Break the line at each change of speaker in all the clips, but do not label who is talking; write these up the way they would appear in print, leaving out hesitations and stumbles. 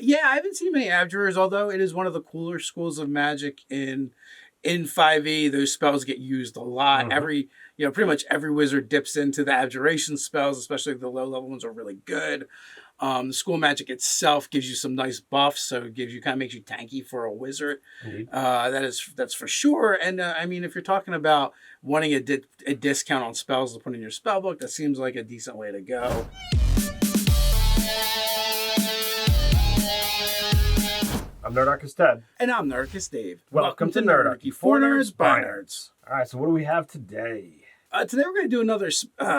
Yeah, I haven't seen many abjurers, although it is one of the cooler schools of magic in 5e. Those spells get used a lot.
Mm-hmm.
Pretty much every wizard dips into the abjuration spells, especially the low level ones are really good. The school magic itself gives you some nice buffs, so it gives you kind of makes you tanky for a wizard.
Indeed.
That's for sure. And I mean, if you're talking about wanting a discount on spells to put in your spell book, that seems like a decent way to go.
I'm Nerdarchy Ted.
And I'm Nerdarchy Dave.
Welcome to Nerdarchy, for nerds by nerds. All right, so what do we have today?
Today we're going to do another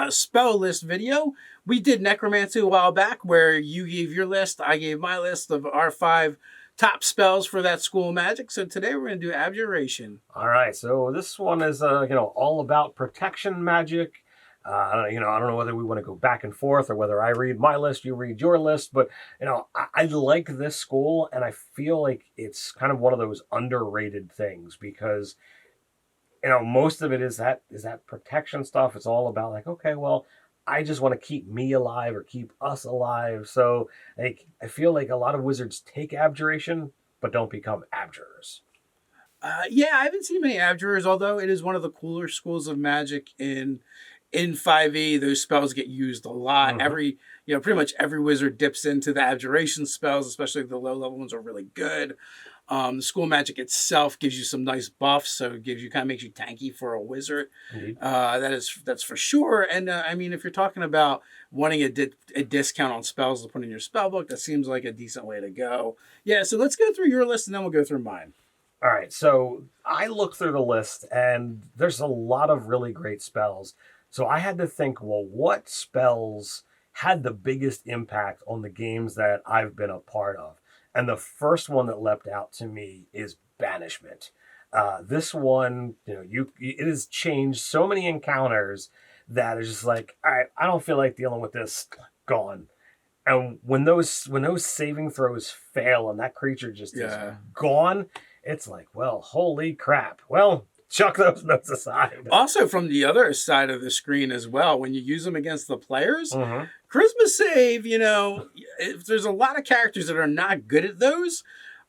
spell list video. We did Necromancy a while back where you gave your list, I gave my list of our 5 top spells for that school of magic. So today we're going to do Abjuration.
All right, so this one is all about protection magic. I don't know whether we want to go back and forth or whether I read my list, you read your list, but I like this school, and I feel like it's kind of one of those underrated things because most of it is that protection stuff. It's all about like, okay, well, I just want to keep me alive or keep us alive. So like, I feel like a lot of wizards take abjuration, but don't become abjurers.
Yeah, I haven't seen many abjurers, although it is one of the cooler schools of magic in 5e. Those spells get used a lot.
Mm-hmm.
Pretty much every wizard dips into the abjuration spells, especially the low level ones are really good. The school magic itself gives you some nice buffs, so it gives you kind of makes you tanky for a wizard.
Indeed.
That's for sure. And I mean, if you're talking about wanting a discount on spells to put in your spell book, that seems like a decent way to go. Yeah, so let's go through your list and then we'll go through mine.
All right, so I looked through the list and there's a lot of really great spells. So I had to think, well, what spells had the biggest impact on the games that I've been a part of? And the first one that leapt out to me is Banishment. This one, it has changed so many encounters that it's just like, all right, I don't feel like dealing with this. Gone. And when those saving throws fail and that creature just is gone, it's like, well, holy crap. Well, chuck those notes aside.
Also, from the other side of the screen as well, when you use them against the players,
Mm-hmm.
Charisma save, if there's a lot of characters that are not good at those,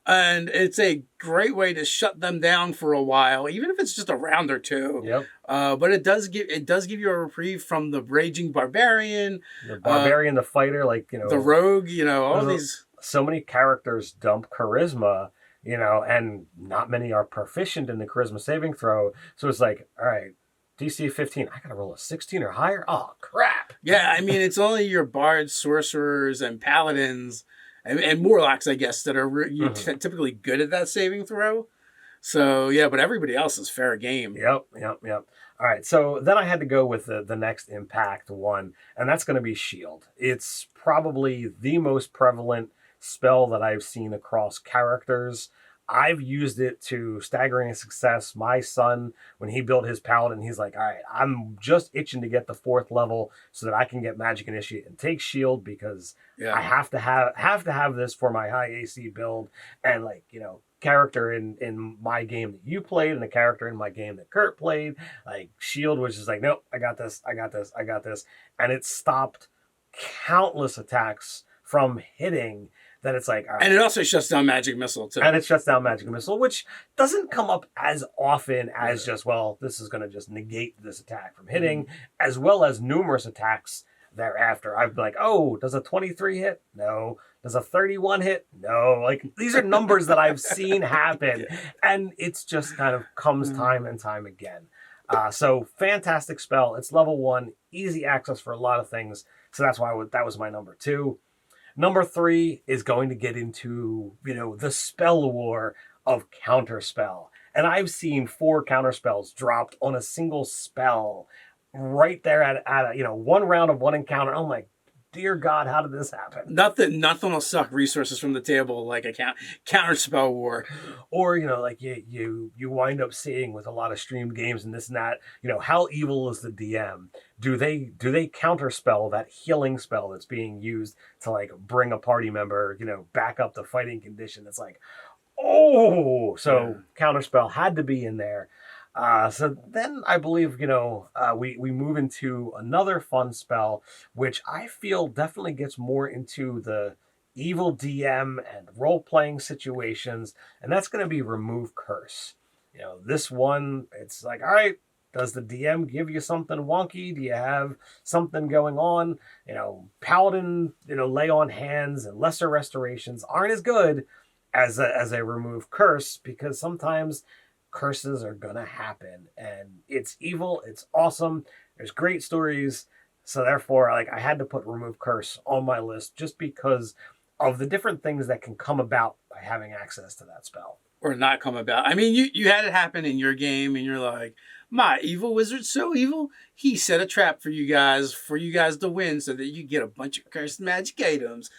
and it's a great way to shut them down for a while, even if it's just a round or two.
Yep.
But it does give you a reprieve from the raging barbarian,
the fighter,
the rogue, all these.
So many characters dump charisma. And not many are proficient in the charisma saving throw. So it's like, all right, DC 15, I got to roll a 16 or higher? Oh, crap.
Yeah, I mean, it's only your bards, sorcerers, and paladins, and warlocks, I guess, that are typically good at that saving throw. So, yeah, but everybody else is fair game.
Yep. All right, so then I had to go with the next impact one, and that's going to be Shield. It's probably the most prevalent spell that I've seen across characters. I've used it to staggering success. My son, when he built his paladin, he's like, all right, I'm just itching to get the 4th level so that I can get Magic Initiate and take Shield because I have to have this for my high AC build. And character in my game that you played and the character in my game that Kurt played, like Shield was just like, nope, I got this. And it stopped countless attacks from hitting. That it's like, all right.
And it also shuts down Magic Missile, too.
And it shuts down Magic Missile, which doesn't come up as often as just, well, this is going to just negate this attack from hitting, as well as numerous attacks thereafter. I'd be like, oh, does a 23 hit? No. Does a 31 hit? No. Like, these are numbers that I've seen happen. And it's just kind of comes time and time again. So, fantastic spell. It's level 1, easy access for a lot of things. So that's why that was my number 2. Number 3 is going to get into, the spell war of counterspell. And I've seen 4 counterspells dropped on a single spell right there at one round of one encounter. I'm like, dear God, how did this happen?
Nothing will suck resources from the table like a counterspell war.
Or, you wind up seeing with a lot of streamed games and this and that, how evil is the DM? Do they counterspell that healing spell that's being used to bring a party member, back up the fighting condition? It's like, oh, so counterspell had to be in there. So then I believe, we move into another fun spell, which I feel definitely gets more into the evil DM and role-playing situations, and that's going to be remove curse. This one, it's like, all right, does the DM give you something wonky? Do you have something going on? Paladin, lay on hands and lesser restorations aren't as good as a remove curse, because sometimes curses are gonna happen, and it's evil, it's awesome, there's great stories. So therefore, like, I had to put remove curse on my list just because of the different things that can come about by having access to that spell.
Or not come about. I mean, you had it happen in your game, and you're like, my evil wizard's so evil, he set a trap for you guys to win so that you get a bunch of cursed magic items.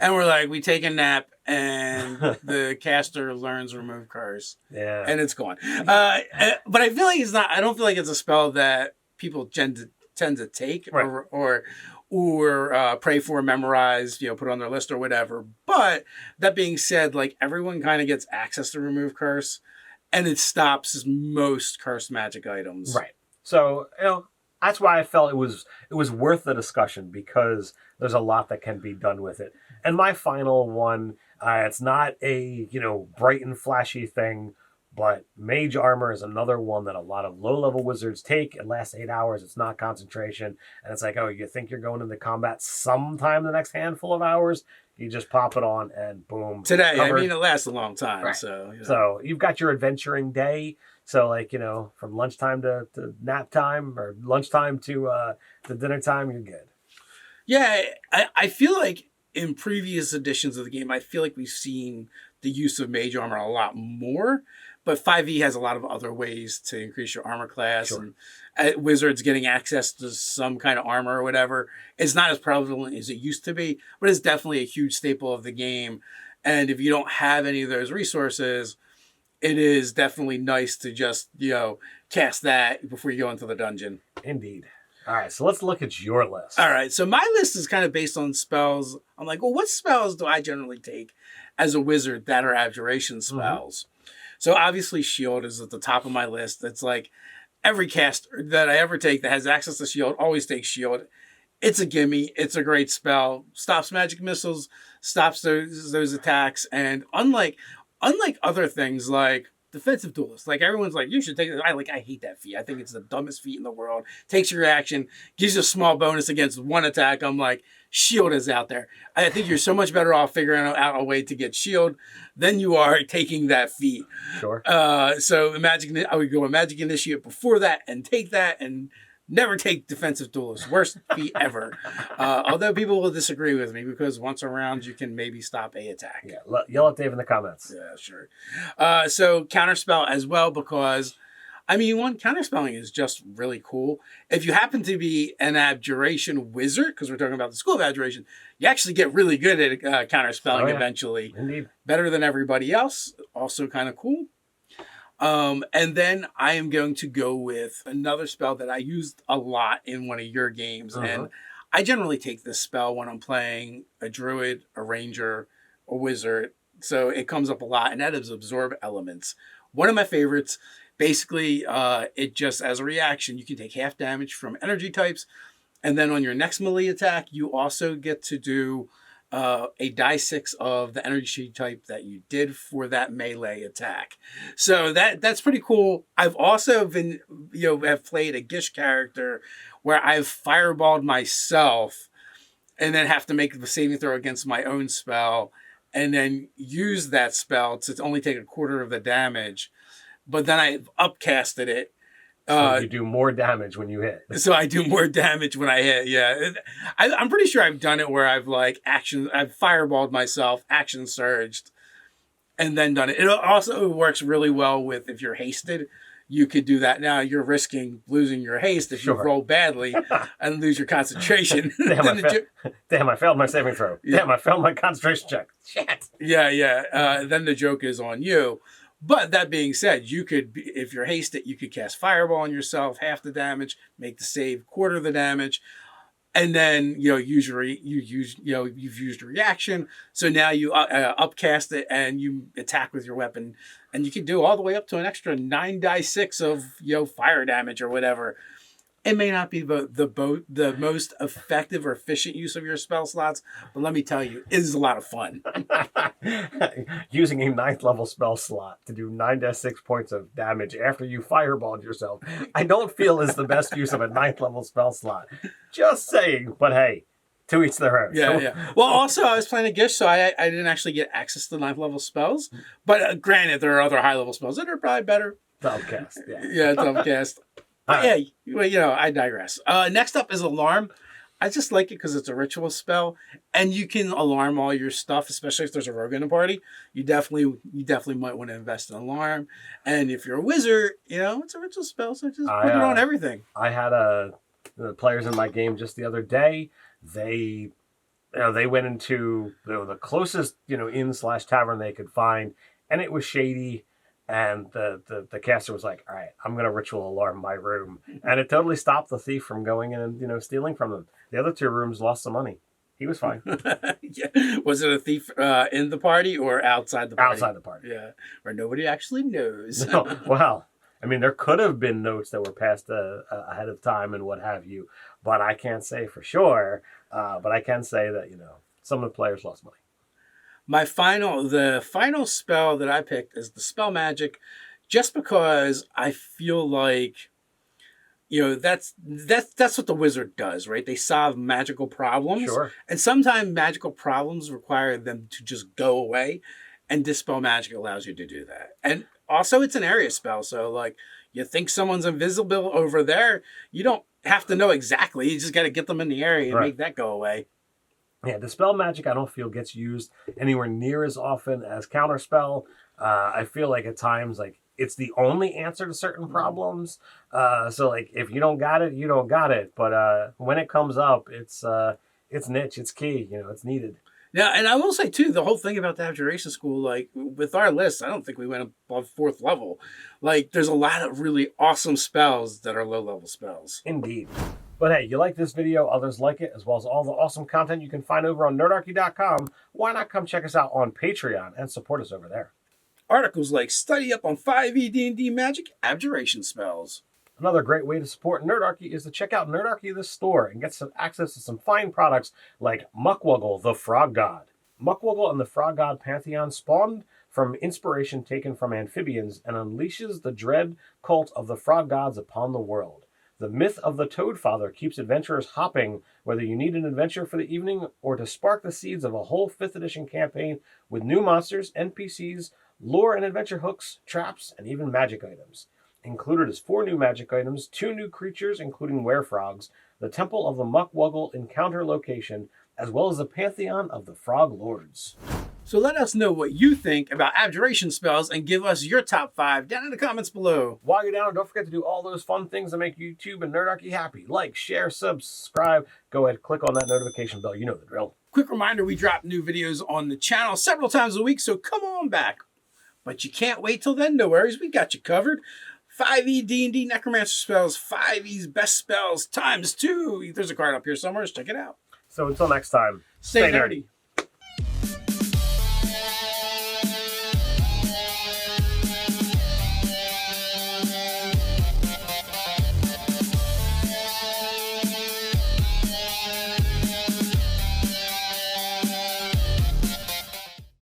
And we're like, we take a nap, and the caster learns remove curse.
Yeah.
And it's gone. But I feel like I don't feel like it's a spell that people tend to take,
right,
or pray for, memorize, put on their list or whatever. But that being said, like, everyone kind of gets access to remove curse, and it stops most cursed magic items.
Right. So, that's why I felt it was worth the discussion, because there's a lot that can be done with it. And my final one, it's not a, bright and flashy thing, but mage armor is another one that a lot of low-level wizards take. It lasts 8 hours. It's not concentration. And it's like, oh, you think you're going into combat sometime the next handful of hours? You just pop it on and boom.
Today, I mean, it lasts a long time. Right.
So you've got your adventuring day. So, like, from lunchtime to nap time, or lunchtime to dinner time, you're good.
Yeah, I feel like in previous editions of the game, I feel like we've seen the use of mage armor a lot more. But 5e has a lot of other ways to increase your armor class.
Sure.
And wizards getting access to some kind of armor or whatever, it's not as prevalent as it used to be, but it's definitely a huge staple of the game. And if you don't have any of those resources, it is definitely nice to just, cast that before you go into the dungeon.
Indeed. All right, so let's look at your list.
All right, so my list is kind of based on spells. I'm like, well, what spells do I generally take as a wizard that are abjuration spells? Mm-hmm. So obviously shield is at the top of my list. It's like every caster that I ever take that has access to shield always takes shield. It's a gimme. It's a great spell. Stops magic missiles, stops those attacks. And unlike other things like defensive duelist, like everyone's like, you should take it. I hate that feat. I think it's the dumbest feat in the world. Takes your action, gives you a small bonus against one attack. I'm like, shield is out there. I think you're so much better off figuring out a way to get shield than you are taking that feat.
Sure.
So I would go a magic initiate before that and take that, and never take defensive duelist. Worst feat ever. Although people will disagree with me, because once around you can maybe stop a attack.
Yeah, yell at Dave in the comments.
Yeah, sure. So counterspell as well, because counterspelling is just really cool. If you happen to be an abjuration wizard, because we're talking about the school of abjuration, you actually get really good at counterspelling eventually.
Indeed.
Better than everybody else. Also kind of cool. And then I am going to go with another spell that I used a lot in one of your games. Uh-huh. And I generally take this spell when I'm playing a druid, a ranger, a wizard. So it comes up a lot, and that is absorb elements. One of my favorites. Basically, it just, as a reaction, you can take half damage from energy types. And then on your next melee attack, you also get to do a die 6 of the energy type that you did for that melee attack. So that's pretty cool. I've also been, have played a Gish character where I've fireballed myself and then have to make the saving throw against my own spell, and then use that spell to only take a quarter of the damage. But then I upcasted it.
So you do more damage when you hit.
So I do more damage when I hit, yeah. I'm pretty sure I've done it where I've fireballed myself, action surged, and then done it. It also works really well with, if you're hasted, you could do that. Now you're risking losing your haste if you roll badly and lose your concentration.
Damn, I failed my saving throw. Yeah. Damn, I failed my concentration check. Shit.
Yeah. Then the joke is on you. But that being said, you could, if you're hasted, you could cast Fireball on yourself, half the damage, make the save, quarter the damage, and then you've used a reaction. So now you upcast it and you attack with your weapon, and you can do all the way up to an extra 9 die 6 of fire damage or whatever. It may not be the most effective or efficient use of your spell slots, but let me tell you, it is a lot of fun.
Using a 9th level spell slot to do 9d6 points of damage after you fireballed yourself, I don't feel is the best use of a 9th level spell slot. Just saying, but hey, to each their own.
Yeah. Well, also, I was playing a gift, so I didn't actually get access to 9th level spells. But granted, there are other high level spells that are probably better.
Dumbcast,
Yeah, Dumbcast. But yeah, I digress. Next up is Alarm. I just like it because it's a ritual spell, and you can alarm all your stuff, especially if there's a rogue in the party. You definitely might want to invest in Alarm. And if you're a wizard, it's a ritual spell, so just put it on everything.
I had the players in my game just the other day. They went into the closest inn/tavern they could find, and it was shady. And the caster was like, all right, I'm going to ritual alarm my room. And it totally stopped the thief from going in and, stealing from them. The other 2 rooms lost some money. He was fine.
Yeah. Was it a thief in the party or outside the party?
Outside the party.
Yeah, where nobody actually knows.
No, well, I mean, there could have been notes that were passed ahead of time and what have you. But I can't say for sure. But I can say that, some of the players lost money.
The final spell that I picked is the Spell Magic, just because I feel like, that's what the wizard does, right? They solve magical problems.
Sure.
And sometimes magical problems require them to just go away, and Dispel Magic allows you to do that. And also, it's an area spell, so like you think someone's invisible over there, you don't have to know exactly. You just got to get them in the area and make that go away.
Yeah, Dispel Magic I don't feel gets used anywhere near as often as Counterspell. I feel like at times it's the only answer to certain problems. So like if you don't got it, you don't got it. But when it comes up, it's niche, it's key. It's needed.
Yeah, and I will say too, the whole thing about the Abjuration School, like with our list, I don't think we went above 4th level. Like there's a lot of really awesome spells that are low level spells.
Indeed. But hey, you like this video, others like it, as well as all the awesome content you can find over on Nerdarchy.com. Why not come check us out on Patreon and support us over there?
Articles like Study Up on 5e D&D Magic Abjuration Spells.
Another great way to support Nerdarchy is to check out Nerdarchy the store and get some access to some fine products like Muckwuggle, the Frog God. Muckwuggle and the Frog God pantheon spawned from inspiration taken from amphibians and unleashes the dread cult of the frog gods upon the world. The myth of the Toad Father keeps adventurers hopping, whether you need an adventure for the evening or to spark the seeds of a whole 5th edition campaign with new monsters, NPCs, lore and adventure hooks, traps, and even magic items. Included is 4 new magic items, 2 new creatures, including werefrogs, the Temple of the Muckwuggle encounter location, as well as the Pantheon of the Frog Lords.
So let us know what you think about abjuration spells and give us your top 5 down in the comments below.
While you're down, don't forget to do all those fun things that make YouTube and Nerdarchy happy. Like, share, subscribe. Go ahead, click on that notification bell. You know the drill.
Quick reminder, we drop new videos on the channel several times a week, so come on back. But you can't wait till then, no worries. We got you covered. 5e D&D Necromancer spells, 5e's best spells times 2. There's a card up here somewhere. Check it out.
So until next time,
Stay nerdy.